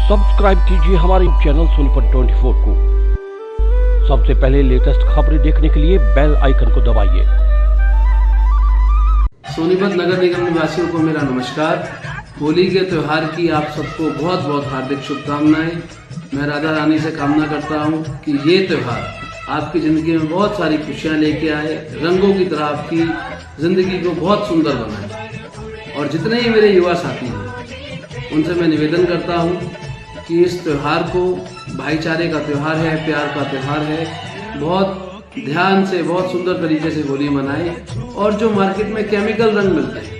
Subscribe कीजिए हमारे channel Sonipat 24 को। सबसे पहले लेटेस्ट खबरें देखने के लिए बेल आइकन को दबाइए। सोनीपत नगर निगम निवासियों को मेरा नमस्कार। होली के त्यौहार की आप सबको बहुत बहुत हार्दिक शुभकामनाएं। मैं राधा रानी से कामना करता हूं कि ये त्यौहार आपकी ज़िंदगी में बहुत सारी खुशियां लेके आए, रंगों की तरह आपकी ज़िंदगी को बहुत सुंदर बनाए। और जितने ही मेरे युवा साथी हैं उनसे मैं निवेदन करता हूं कि इस त्यौहार को भाईचारे का त्यौहार है, प्यार का त्यौहार है, बहुत ध्यान से बहुत सुंदर तरीके से होली मनाएं। और जो मार्केट में केमिकल रंग मिलते हैं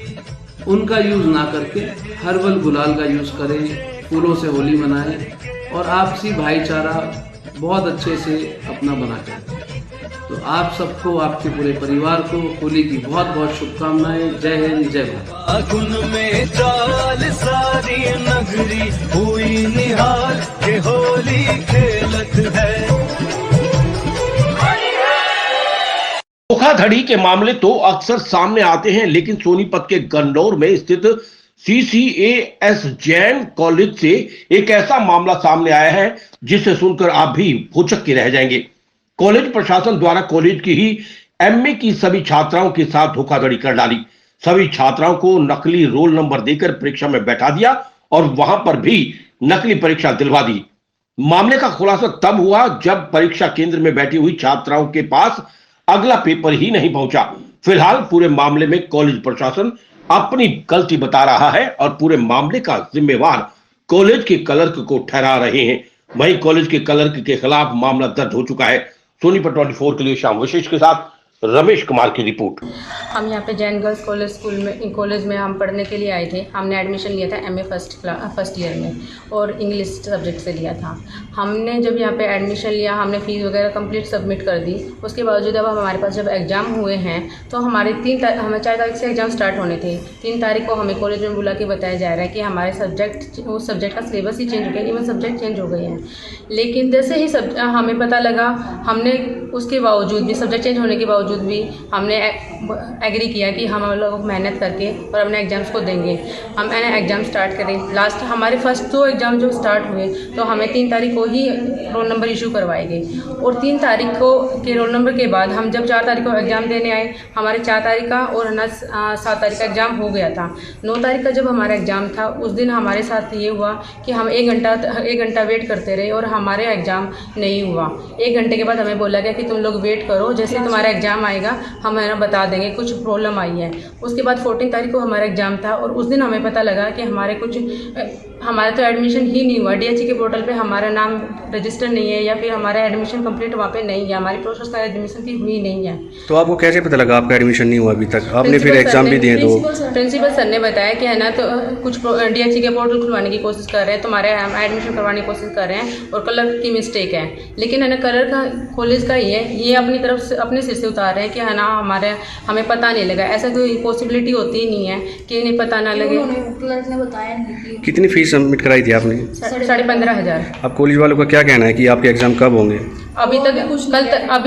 उनका यूज़ ना करके हर्बल गुलाल का यूज़ करें, फूलों से होली मनाएं और आपसी भाईचारा बहुत अच्छे से अपना बना करें। तो आप सबको, आपके पूरे परिवार को होली की बहुत बहुत शुभकामनाएं। जय हिंद, जय भारत। आगुन में चाल सारी नगरी हुई निहाल के होली खेलत है। धोखाधड़ी के मामले तो अक्सर सामने आते हैं, लेकिन सोनीपत के गन्नौर में स्थित CCAS जैन कॉलेज से एक ऐसा मामला सामने आया है जिसे सुनकर आप भी भौचक्के के रह जाएंगे। कॉलेज प्रशासन द्वारा कॉलेज की ही MA की सभी छात्राओं के साथ धोखाधड़ी कर डाली। सभी छात्राओं को नकली रोल नंबर देकर परीक्षा में बैठा दिया और वहां पर भी नकली परीक्षा दिलवा दी। मामले का खुलासा तब हुआ जब परीक्षा केंद्र में बैठी हुई छात्राओं के पास अगला पेपर ही नहीं पहुंचा। फिलहाल पूरे मामले में कॉलेज प्रशासन अपनी गलती बता रहा है और पूरे मामले का जिम्मेवार कॉलेज के क्लर्क को ठहरा रहे हैं। वहीं कॉलेज के क्लर्क के खिलाफ मामला दर्ज हो चुका है। सोनीपत 24 के लिए श्याम विशेष के साथ रमेश कुमार की रिपोर्ट। हम यहाँ पे जैन गर्ल्स कॉलेज में हम पढ़ने के लिए आए थे। हमने एडमिशन लिया था MA फर्स्ट ईयर में और इंग्लिश सब्जेक्ट से लिया था। हमने जब यहाँ पे एडमिशन लिया, हमने फ़ीस वगैरह कंप्लीट सबमिट कर दी। उसके बावजूद अब हमारे पास जब एग्ज़ाम हुए हैं तो हमारे हमें 4 तारीख से एग्ज़ाम स्टार्ट होने थे। 3 तारीख को हमें कॉलेज में बुला के बताया जा रहा है कि हमारे उस सब्जेक्ट का सिलेबस ही चेंज हो गया, इवन सब्जेक्ट चेंज हो गए हैं। लेकिन जैसे ही हमें पता लगा, हमने उसके बावजूद भी, सब्जेक्ट चेंज होने के बावजूद भी हमने एग्री किया कि हम लोग मेहनत करके और अपने एग्ज़ाम्स को देंगे। हम एग्ज़ाम स्टार्ट करें। लास्ट हमारे फर्स्ट 2 एग्ज़ाम जो स्टार्ट हुए तो हमें 3 तारीख को ही रोल नंबर इशू करवाए गए और 3 तारीख को के रोल नंबर के बाद हम जब 4 तारीख को एग्ज़ाम देने आए, हमारे 4 तारीख का और 7 तारीख का एग्ज़ाम हो गया था। 9 तारीख का जब हमारा एग्ज़ाम था उस दिन हमारे साथ ये हुआ कि हम 1 घंटा वेट करते रहे और हमारे एग्ज़ाम नहीं हुआ। 1 घंटे के बाद हमें बोला गया कि तुम लोग वेट करो, जैसे तुम्हारा एग्ज़ाम आएगा हम बता देंगे कुछ प्रॉब्लम आई है। उसके बाद 14 तारीख को हमारा एग्ज़ाम था और उस दिन हमें पता लगा कि हमारा तो एडमिशन ही नहीं हुआ। DHE के पोर्टल पे हमारा नाम रजिस्टर नहीं है या फिर हमारा एडमिशन कंप्लीट वहाँ पे नहीं है, हमारी प्रोसेस का एडमिशन की हुई नहीं है। तो आपको कैसे पता लगा आपका एडमिशन नहीं हुआ अभी तक? आपने फिर एग्जाम भी दिए? तो प्रिंसिपल सर ने बताया कि है ना, तो कुछ DHE के पोर्टल खुलवाने की कोशिश कर रहे हैं, तुम्हारे एडमिशन करवाने की कोशिश कर रहे हैं और क्लर्क की मिस्टेक है। लेकिन है ना, क्लर्क का कॉलेज का ही है, ये अपनी तरफ से अपने सिर से उतार रहे हैं कि है ना हमें पता नहीं लगा। ऐसा कोई पॉसिबिलिटी होती ही नहीं है कि इन्हें पता ना लगे। क्लर्क ने बताया नहीं। कितनी फीस सबमिट कराई थी आपने? 15,500। अब कॉलेज वालों का क्या कहना है कि आपके एग्जाम कब होंगे? अभी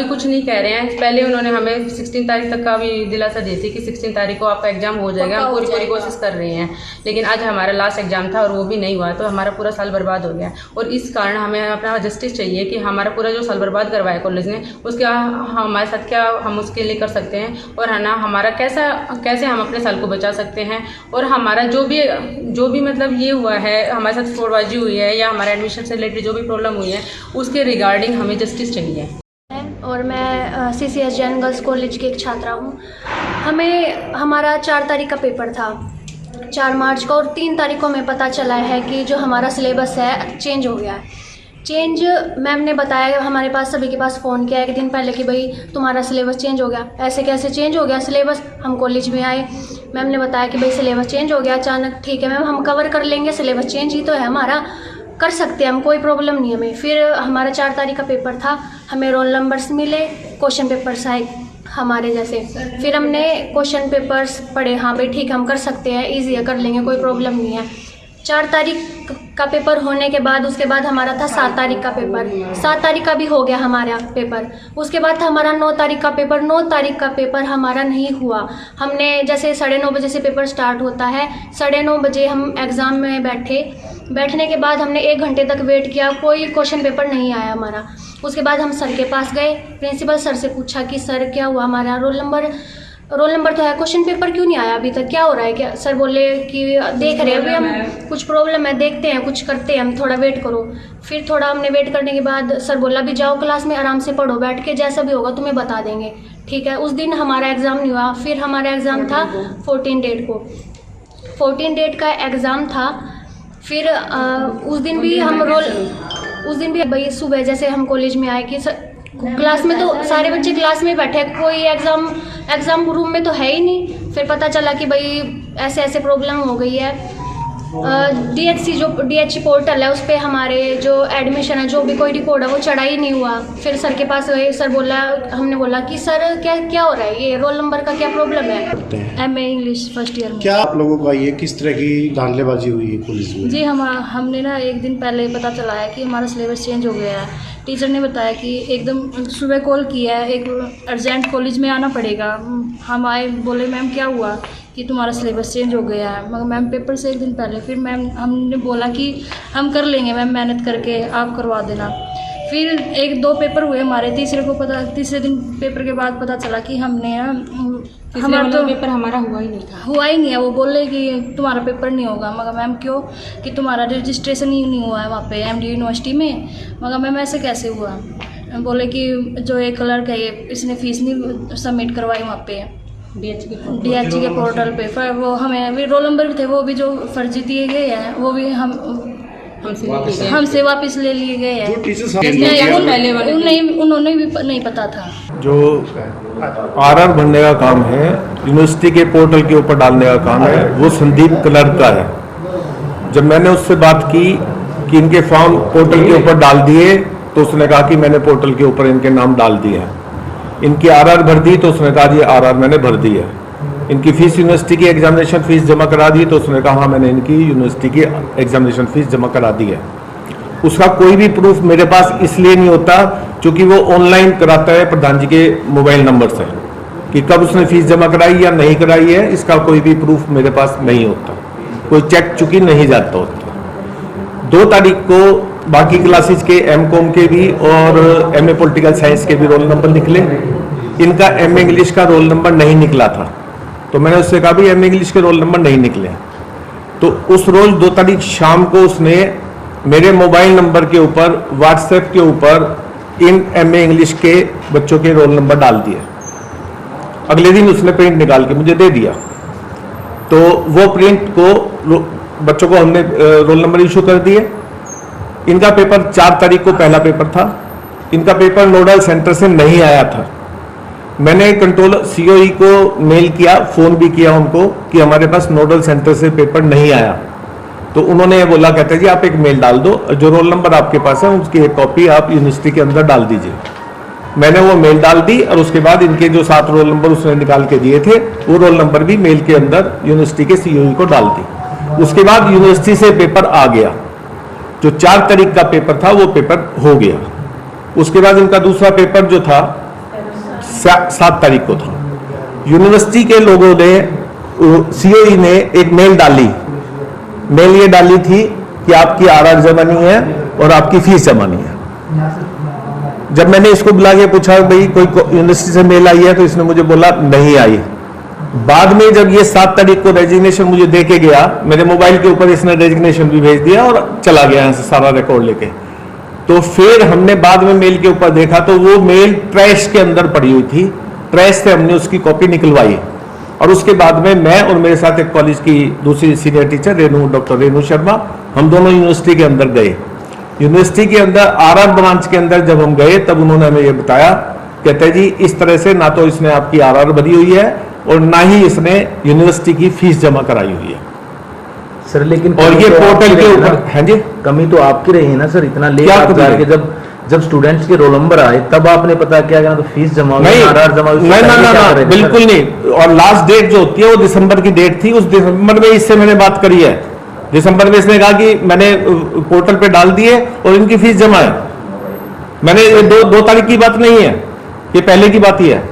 कुछ नहीं कह रहे हैं। पहले उन्होंने हमें 16 तारीख तक का भी दिलासा दी थी कि 16 तारीख को आपका एग्जाम हो जाएगा। हम पूरी कोशिश कर रहे हैं, लेकिन आज हमारा लास्ट एग्जाम था और वो भी नहीं हुआ, तो हमारा पूरा साल बर्बाद हो गया। और इस कारण हमें अपना जस्टिस चाहिए कि हमारा पूरा जो साल बर्बाद करवाया कॉलेज ने, उसका हमारे साथ क्या हम उसके लिए कर सकते हैं और है ना, हमारा कैसे हम अपने साल को बचा सकते हैं। और हमारा जो भी मतलब ये हुआ है, हमारे साथ फ्रॉडबाजी हुई है या हमारे एडमिशन से रिलेटेड जो भी प्रॉब्लम हुई है, उसके रिगार्डिंग हमें जस्टिस चाहिए। और मैं CCAS जैन गर्ल्स कॉलेज की एक छात्रा हूँ। हमारा 4 तारीख का पेपर था, 4 मार्च को, और 3 तारीख को हमें पता चला है कि जो हमारा सिलेबस है चेंज हो गया है। मैम ने बताया, हमारे पास सभी के पास फ़ोन किया 1 दिन पहले कि भाई तुम्हारा सिलेबस चेंज हो गया। ऐसे कैसे चेंज हो गया सिलेबस? हम कॉलेज में आए, मैम ने बताया कि भाई सिलेबस चेंज हो गया अचानक। ठीक है मैम, हम कवर कर लेंगे, सिलेबस चेंज ही तो है हमारा, कर सकते हैं हम, कोई प्रॉब्लम नहीं हमें। फिर हमारा 4 तारीख का पेपर था, हमें रोल नंबर्स मिले, क्वेश्चन पेपर्स आए हमारे जैसे। फिर हमने क्वेश्चन पेपर्स पढ़े, हाँ भाई ठीक है हम कर सकते हैं, ईजी है, कर लेंगे, कोई प्रॉब्लम नहीं है। 4 तारीख का पेपर होने के बाद उसके बाद हमारा था 7 तारीख का पेपर। 7 तारीख का भी हो गया हमारा पेपर। उसके बाद था हमारा 9 तारीख का पेपर। 9 तारीख का पेपर हमारा नहीं हुआ। हमने जैसे 9:30 बजे से पेपर स्टार्ट होता है, 9:30 बजे हम एग्ज़ाम में बैठने के बाद हमने 1 घंटे तक वेट किया, कोई क्वेश्चन पेपर नहीं आया हमारा। उसके बाद हम सर के पास गए, प्रिंसिपल सर से पूछा कि सर क्या हुआ, हमारा रोल नंबर तो है, क्वेश्चन पेपर क्यों नहीं आया अभी तक, क्या हो रहा है क्या? सर बोले कि देख रहे हैं अभी हम, कुछ प्रॉब्लम है, देखते हैं, कुछ करते हैं हम, थोड़ा वेट करो। फिर थोड़ा हमने वेट करने के बाद सर बोला भी जाओ क्लास में आराम से पढ़ो, बैठ के जैसा भी होगा तुम्हें बता देंगे। ठीक है, उस दिन हमारा एग्ज़ाम नहीं हुआ। फिर हमारा एग्ज़ाम था 14 डेट को, 14 डेट का एग्ज़ाम था। फिर उस दिन भी भाई सुबह जैसे हम कॉलेज में आए कि क्लास में तो सारे बच्चे क्लास में बैठे, कोई एग्ज़ाम रूम में तो है ही नहीं। फिर पता चला कि भाई ऐसे ऐसे प्रॉब्लम हो गई है। DHC पोर्टल है, उस पर हमारे जो एडमिशन है, जो भी कोई रिकॉर्ड है वो चढ़ा ही नहीं हुआ। फिर सर के पास गए, हमने बोला कि सर क्या हो रहा है, ये रोल नंबर का क्या प्रॉब्लम है? MA इंग्लिश फर्स्ट ईयर में। क्या आप लोगों का ये किस तरह की धांधलेबाजी हुई है पुलिस में? जी, हमने ना एक दिन पहले पता चला है कि हमारा सिलेबस चेंज हो गया है। टीचर ने बताया कि एकदम सुबह कॉल किया है, एक अर्जेंट कॉलेज में आना पड़ेगा। हम आए, बोले मैम क्या हुआ कि तुम्हारा सिलेबस चेंज हो गया है। मगर मैम पेपर से एक दिन पहले फिर हमने बोला कि हम कर लेंगे मैम, मेहनत करके आप करवा देना। फिर 1-2 पेपर हुए हमारे, तीसरे दिन पेपर के बाद पता चला कि हमारा तो पेपर हमारा हुआ ही नहीं है। वो बोले कि तुम्हारा पेपर नहीं होगा। मगर मैम क्यों, कि तुम्हारा रजिस्ट्रेशन ही नहीं हुआ है वहाँ पे MD यूनिवर्सिटी में। मगर मैम ऐसे कैसे हुआ? बोले कि जो एक क्लर्क है इसने फीस नहीं सबमिट करवाई वहाँ पे DHC के पोर्टल पे। फिर वो हमें भी रोल नंबर भी थे, वो भी जो फर्जी दिए गए हैं वो भी हमसे वापस ले लिए गए हैं। उन्होंने भी नहीं पता था। जो RR भरने का काम है, यूनिवर्सिटी के पोर्टल के ऊपर डालने का काम है, वो संदीप क्लर्क का है। जब मैंने उससे बात की कि इनके फॉर्म पोर्टल के ऊपर डाल दिए, तो उसने कहा कि मैंने पोर्टल के ऊपर इनके नाम डाल दिए हैं। इनकी RR भर दी, तो उसने कहा जी RR मैंने भर दी है। इनकी फीस, यूनिवर्सिटी की एग्जामिनेशन फीस जमा करा दी, तो उसने कहा हाँ मैंने इनकी यूनिवर्सिटी की एग्जामिनेशन फीस जमा करा दी है। उसका कोई भी प्रूफ मेरे पास इसलिए नहीं होता क्योंकि वो ऑनलाइन कराता है प्रधान जी के मोबाइल नंबर से, कि कब उसने फीस जमा कराई या नहीं कराई है, इसका कोई भी प्रूफ मेरे पास नहीं होता, कोई चेक चुकी नहीं जाता होता। 2 तारीख को बाकी क्लासेज के MCOM के भी और MA पॉलिटिकल साइंस के भी रोल नंबर निकले। इनका MA इंग्लिश का रोल नंबर नहीं निकला था, तो मैंने उससे कहा भी MA इंग्लिश के रोल नंबर नहीं निकले। तो उस रोज 2 तारीख शाम को उसने मेरे मोबाइल नंबर के ऊपर WhatsApp के ऊपर इन MA इंग्लिश के बच्चों के रोल नंबर डाल दिए। अगले दिन उसने प्रिंट निकाल के मुझे दे दिया। तो वो प्रिंट को बच्चों को हमने रोल नंबर इशू कर दिए। इनका पेपर 4 तारीख को पहला पेपर था। इनका पेपर नोडल सेंटर से नहीं आया था। मैंने कंट्रोलर COE को मेल किया, फोन भी किया उनको कि हमारे पास नोडल सेंटर से पेपर नहीं आया। तो उन्होंने बोला, कहते जी आप एक मेल डाल दो, जो रोल नंबर आपके पास है उसकी एक कॉपी आप यूनिवर्सिटी के अंदर डाल दीजिए। मैंने वो मेल डाल दी और उसके बाद इनके जो 7 रोल नंबर उसने निकाल के दिए थे, वो रोल नंबर भी मेल के अंदर यूनिवर्सिटी के COE को डाल दी। उसके बाद यूनिवर्सिटी से पेपर आ गया। जो 4 तारीख का पेपर था वो पेपर हो गया। उसके बाद इनका दूसरा पेपर जो था 7 तारीख को था। यूनिवर्सिटी के लोगों ने, COE ने एक मेल डाली। मेल ये डाली थी कि आपकी RR जमा नहीं है और आपकी फीस जमा नहीं है। जब मैंने इसको बुला के पूछा भाई कोई यूनिवर्सिटी से मेल आई है, तो इसने मुझे बोला नहीं आई। बाद में जब ये 7 तारीख को रेजिग्नेशन मुझे दे के गया, मेरे मोबाइल के ऊपर इसने रेजिग्नेशन भी भेज दिया और चला गया यहाँ से सारा रिकॉर्ड लेके। तो फिर हमने बाद में मेल के ऊपर देखा तो वो मेल ट्रैश के अंदर पड़ी हुई थी। ट्रैश से हमने उसकी कॉपी निकलवाई और उसके बाद में मैं और मेरे साथ एक कॉलेज की दूसरी senior teacher doctor Renu Sharma, हम दोनों यूनिवर्सिटी के अंदर गए। यूनिवर्सिटी के अंदर RR ब्रांच के अंदर जब हम गए तब उन्होंने हमें ये बताया, कहते जी इस तरह से ना तो इसने आपकी RR भरी हुई है और ना ही इसने यूनिवर्सिटी की फीस जमा कराई हुई है सर। लेकिन और ये पोर्टल के ऊपर है जी, कमी तो आपकी रही है ना सर। इतना लेट आप जाके जब स्टूडेंट्स के रोल नंबर आए तब आपने पता क्या करना, तो फीस जमा नहीं, RR जमा नहीं, बिल्कुल नहीं। और लास्ट डेट जो होती है वो दिसंबर की डेट थी। उस दिसंबर में इससे मैंने बात करी है दिसंबर में इसने कहा कि मैंने पोर्टल पे डाल दिए और इनकी फीस जमा है। मैंने ये दो तारीख की बात नहीं है, ये पहले की बात ही है।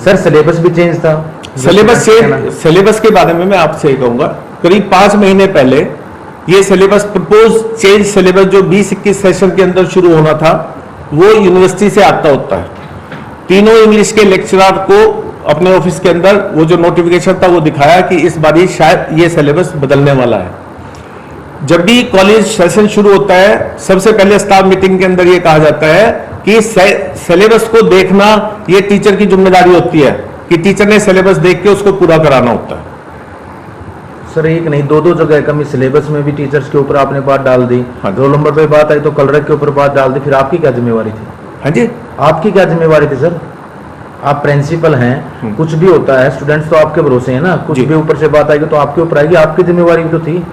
सर सिलेबस भी चेंज था। सिलेबस के बारे में मैं आपसे ये कहूंगा, करीब 5 महीने पहले ये सिलेबस प्रपोज चेंज सिलेबस जो 20-21 सेशन के अंदर शुरू होना था वो यूनिवर्सिटी से आता होता है। तीनों इंग्लिश के लेक्चरर को अपने ऑफिस के अंदर वो जो नोटिफिकेशन था वो दिखाया कि इस बार शायद ये सिलेबस बदलने वाला है। जब भी कॉलेज सेशन शुरू होता है सबसे पहले स्टाफ मीटिंग के अंदर ये कहा जाता है कि सिलेबस को देखना ये टीचर की जिम्मेदारी होती है कि टीचर ने सिलेबस देख के उसको पूरा कराना होता है। सर एक नहीं दो जगह कमी, सिलेबस में भी टीचर्स के ऊपर आपने बात डाल दी, रोल नंबर पे बात आई तो कलरक के ऊपर बात डाल दी, फिर आपकी क्या जिम्मेवारी थी? हाँ जी, आपकी क्या जिम्मेवारी थी सर? आप प्रिंसिपल हैं, कुछ भी होता है स्टूडेंट्स तो आपके भरोसे हैं ना, कुछ भी ऊपर से बात आएगी तो आपके ऊपर आएगी, आपकी जिम्मेवारी भी तो थी।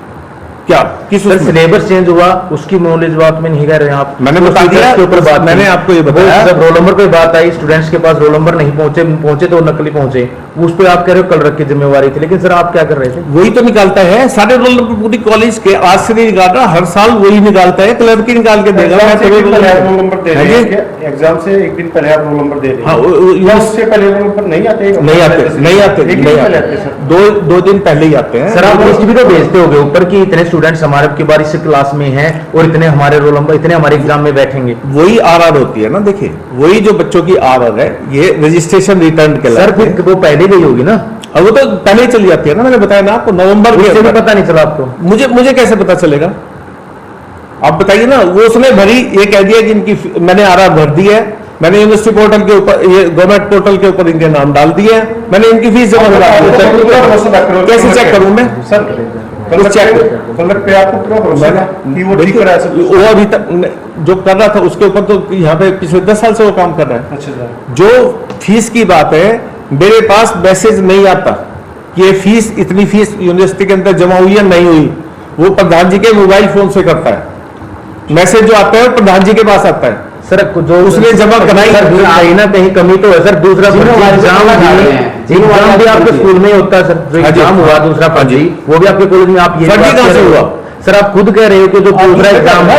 क्या किस सिलेबस चेंज हुआ उसकी नॉलेज बात में नहीं कह रहे हैं आप? मैंने बता दिया के ऊपर बात, मैंने आपको ये बताया। जब रोल नंबर पे बात आई स्टूडेंट्स के पास रोल नंबर नहीं पहुंचे तो नकली पहुंचे, उस पे आप कह रहे हो कल रख की जिम्मेवारी थी, लेकिन सर आप क्या कर रहे थे? वही तो निकालता है सारे रोल नंबर, पूरी कॉलेज के आज से नहीं निकाल रहा, हर साल वही निकालता है, क्लर्क ही निकाल के देगा। रोल नंबर दे रहे हैं एग्जाम से एक दिन पहले आप रोल नंबर दे रहे हैं, उससे पहले रोल नंबर नहीं आते? दो दिन पहले ही आते हैं। सर आप लिस्ट भी तो भेजते होंगे ऊपर कि इतने स्टूडेंट्स हमारे की बार इस क्लास में हैं और इतने हमारे रोल नंबर इतने हमारे एग्जाम में बैठेंगे। वही आरआर होती है ना, देखिए वही जो बच्चों की आरआर है ये रजिस्ट्रेशन रिटर्न के सर फिर वो पहले गई होगी ना? अब वो तो पहले ही चली जाती है ना, मैंने बताया ना आपको नवंबर में। भी पता नहीं चला आपको? मुझे कैसे पता चलेगा आप बताइए ना। वो उसने भरी, ये कह दिया कि इनकी मैंने आरआर भर दी है, मैंने यूनिवर्सिटी पोर्टल के ऊपर ये गवर्नमेंट पोर्टल के ऊपर इनके नाम डाल दिए, मैंने इनकी फीस जमा करा दी। कैसे चेक करूं मैं सर? वो अभी तक जो कर रहा था उसके ऊपर तो यहाँ पे पिछले 10 साल से वो काम कर रहा है। अच्छा। जो फीस की बात है मेरे पास मैसेज नहीं आता कि ये फीस इतनी फीस यूनिवर्सिटी के अंदर जमा हुई है नहीं हुई, वो प्रधान जी के मोबाइल फोन से करता है। मैसेज जो आता है वो प्रधान जी के पास आता है। सर जो उसने जमा कराई कहीं ना कहीं कमी तो है सर। दूसरा एग्जाम भी आपके स्कूल में ही होता है सर, जो एग्जाम हुआ दूसरा फर्जी वो भी आपके कॉलेज में आप ये कहां से हुआ? सर आप खुद कह रहे हो कि जो दूसरा एग्जाम था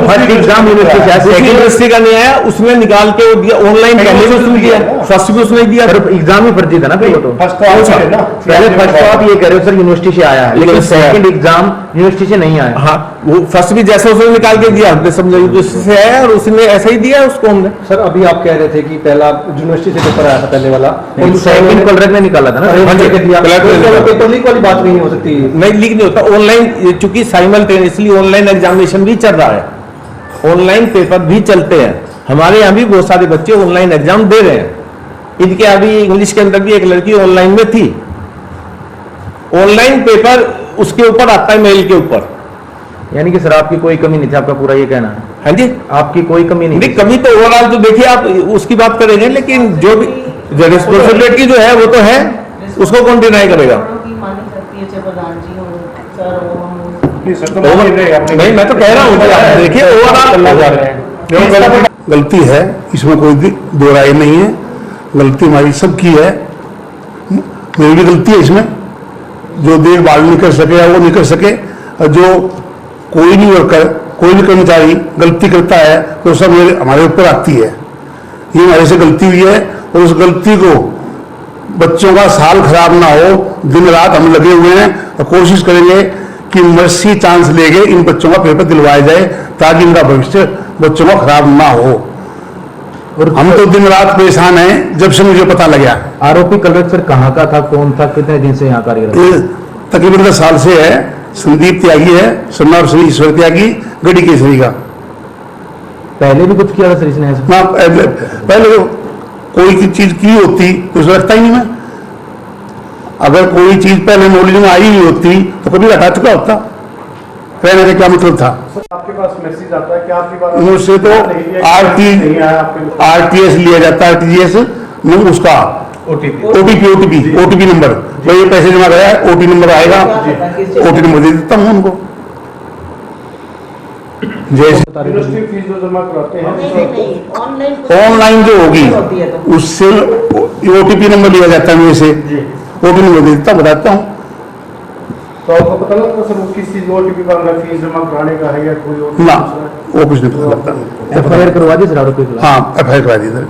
फर्स्ट एग्जाम यूनिवर्सिटी का नहीं आया, उसने निकाल के वो दिया ऑनलाइन, पहले भी उसने दिया, फर्स्ट भी उसने दिया। एग्जाम ही फर्जी था ना पहले तो। पहले फर्स्ट तो आप ये कह रहे हो सर यूनिवर्सिटी से आया है, लेकिन सेकंड एग्जाम यूनिवर्सिटी से नहीं आया। हाँ वो फर्स्ट भी जैसे उसने निकाल के दिया हमने समझा यूनिवर्सिटी से आया और उसने ऐसा ही दिया उसको हमने। सर अभी आप कह रहे थे कि पहला यूनिवर्सिटी से पेपर आया था पहले वाला, सेकंड कलर में निकाला था ना, पेपर लीक वाली बात नहीं हो सकती? नहीं लीक नहीं होता, ऑनलाइन चूंकि साइमल्टेनियसली ऑनलाइन एग्जामिनेशन भी चल रहा है, ऑनलाइन पेपर भी चलते हैं। हमारे यहाँ भी बहुत सारे बच्चे ऑनलाइन एग्जाम दे रहे हैं। इनके अभी इंग्लिश के अंदर भी एक लड़की ऑनलाइन में थी, ऑनलाइन पेपर उसके ऊपर आता है मेल के ऊपर। यानी कि सर आपकी कोई कमी नहीं थी, आपका पूरा ये कहना है? हाँ जी, आपकी कोई कमी नहीं? कमी तो ओवरऑल तो देखिए आप उसकी बात करेंगे, लेकिन जो भी रिस्पॉन्सिबिलिटी जो है वो तो है, उसको कौन डिनाई करेगा? नहीं मैं तो कह रहा हूँ देखिए ओवरऑल गलती है, इसमें कोई दो राय नहीं है। गलती हमारी सबकी है, मेरी भी गलती है इसमें। जो देखभाल नहीं कर सके या वो नहीं कर सके, और जो कोई नहीं वर्कर कोई भी कर्मचारी गलती करता है तो सब हमारे ऊपर आती है। ये हमारे से गलती हुई है और उस गलती को बच्चों का साल खराब ना हो, दिन रात हम लगे हुए हैं और कोशिश करेंगे कि मर्सी चांस लेके इन बच्चों का पेपर दिलवाया जाए ताकि इनका भविष्य बच्चों का खराब ना हो। और हम तो दिन रात परेशान हैं जब से मुझे पता लगा। आरोपी कलरक सर कहाँ का था, कौन था, कितने दिन से यहाँ कार्यरत? तकरीबन 10 साल से है। संदीप त्यागी है, सरनाम श्री ईश्वर त्यागी, गढ़ी केसरी का। पहले भी कुछ किया था सर इसने? पहले तो कोई चीज की होती तो उसे रखता ही नहीं मैं। अगर कोई चीज पहले नॉलेज में आई नहीं होती तो कभी हटा चुका होता। कहने का क्या मतलब था? आपके पास मैसेज आता है कि आपकी बात मुझसे तो आरटीएस लिया जाता है, आरटीजीएस में उसका ओटीपी नंबर, भाई पैसे जमा कराया ओटी नंबर आएगा, ओटी नंबर दे देता हूँ उनको। जैसे फीस जो जमा कराते हैं ऑनलाइन जो होगी उससे ओटीपी नंबर लिया जाता है, मेरे से ओटी नंबर दे देता, बताता हूँ। तो आपको पता लगता सर वो किस चीज ओटीपी का मतलब फीस जमा कराने का है या कोई और ना वो कुछ नहीं पता लगता। FIR करवा दी सर आरोपी के खिलाफ? हाँ FIR करा दी सर।